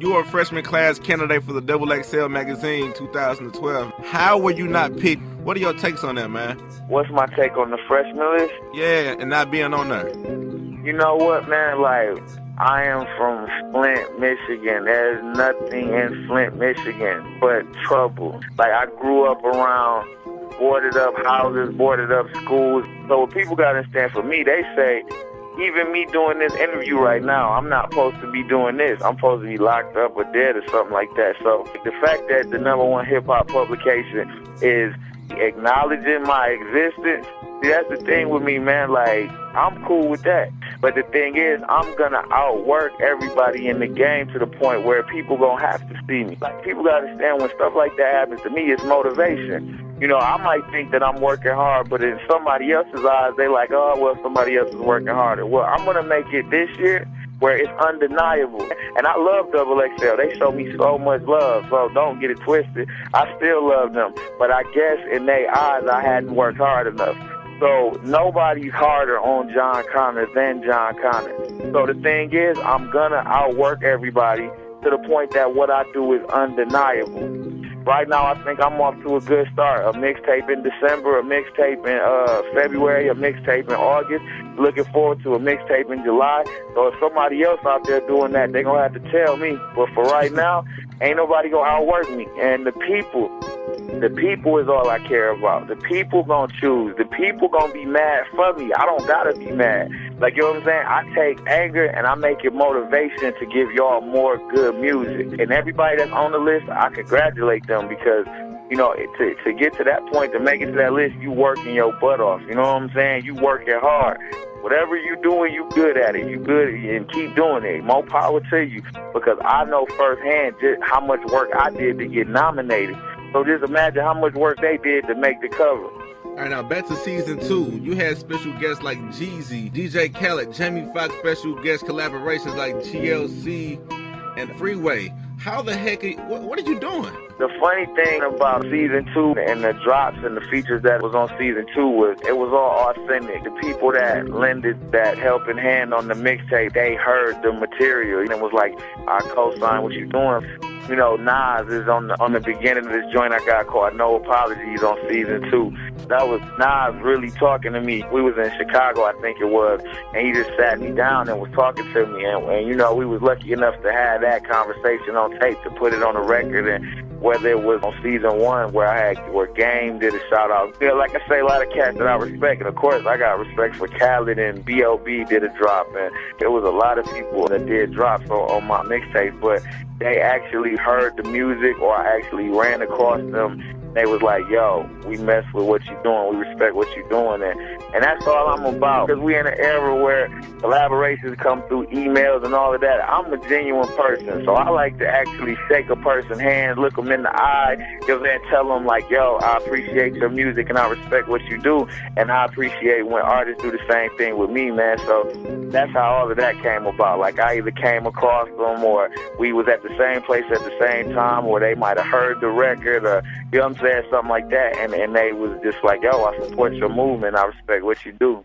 You are a freshman class candidate for the XXL magazine 2012. How were you not picked? What are your takes on that, man? What's my take on the freshman list? Yeah, and not being on there. You know what, man? Like, I am from Flint, Michigan. There's nothing in Flint, Michigan but trouble. Like, I grew up around boarded up houses, boarded up schools. So what people got to understand, for me, they say, even me doing this interview right now, I'm not supposed to be doing this. I'm supposed to be locked up or dead or something like that. So the fact that the #1 hip-hop publication is acknowledging my existence, see, that's the thing with me, man. Like, I'm cool with that. But the thing is, I'm going to outwork everybody in the game to the point where people going to have to see me. Like, people got to understand when stuff like that happens to me, it's motivation. You know, I might think that I'm working hard, but in somebody else's eyes, they like, oh, well, somebody else is working harder. Well, I'm going to make it this year where it's undeniable. And I love XXL. They show me so much love, so don't get it twisted. I still love them. But I guess in their eyes, I hadn't worked hard enough. So nobody's harder on Jon Connor than Jon Connor. So the thing is, I'm going to outwork everybody to the point that what I do is undeniable. Right now, I think I'm off to a good start. A mixtape in December, a mixtape in February, a mixtape in August. Looking forward to a mixtape in July. So if somebody else out there doing that, they're going to have to tell me. But for right now, ain't nobody going to outwork me. And the people is all I care about. The people going to choose. The people going to be mad for me. I don't got to be mad. Like, you know what I'm saying? I take anger and I make it motivation to give y'all more good music. And everybody that's on the list, I congratulate them because, you know, to get to that point, to make it to that list, you working your butt off. You know what I'm saying? You working hard. Whatever you doing, you good at it. You good, and keep doing it. More power to you, because I know firsthand just how much work I did to get nominated. So just imagine how much work they did to make the cover. All right, now back to season 2. You had special guests like Jeezy, DJ Khaled, Jamie Foxx, special guest collaborations like GLC and Freeway. How the heck, what are you doing? The funny thing about season 2 and the drops and the features that was on season 2 was it was all authentic. The people that lended that helping hand on the mixtape, they heard the material and it was like, I co-sign what you doing. You know, Nas is on the beginning of this joint I got called No Apologies on season 2. That was Nas really talking to me. We was in Chicago, I think it was, and he just sat me down and was talking to me. And you know, we was lucky enough to have that conversation on tape to put it on the record. And whether it was on season 1 where Game did a shout out. You know, like I say, a lot of cats that I respect. And of course, I got respect for Khaled, and B.O.B. did a drop. And there was a lot of people that did drops on my mixtape, but they actually heard the music or I actually ran across them. They was like, yo, we mess with what you're doing. We respect what you're doing. And that's all I'm about. Because we in an era where collaborations come through emails and all of that. I'm a genuine person. So I like to actually shake a person's hand, look them in the eye, then tell them like, yo, I appreciate your music and I respect what you do. And I appreciate when artists do the same thing with me, man. So that's how all of that came about. Like, I either came across them or we was at the same place at the same time, or they might have heard the record, or, you know what I'm saying, something like that. And they was just like, yo, I support your movement. I respect what you do.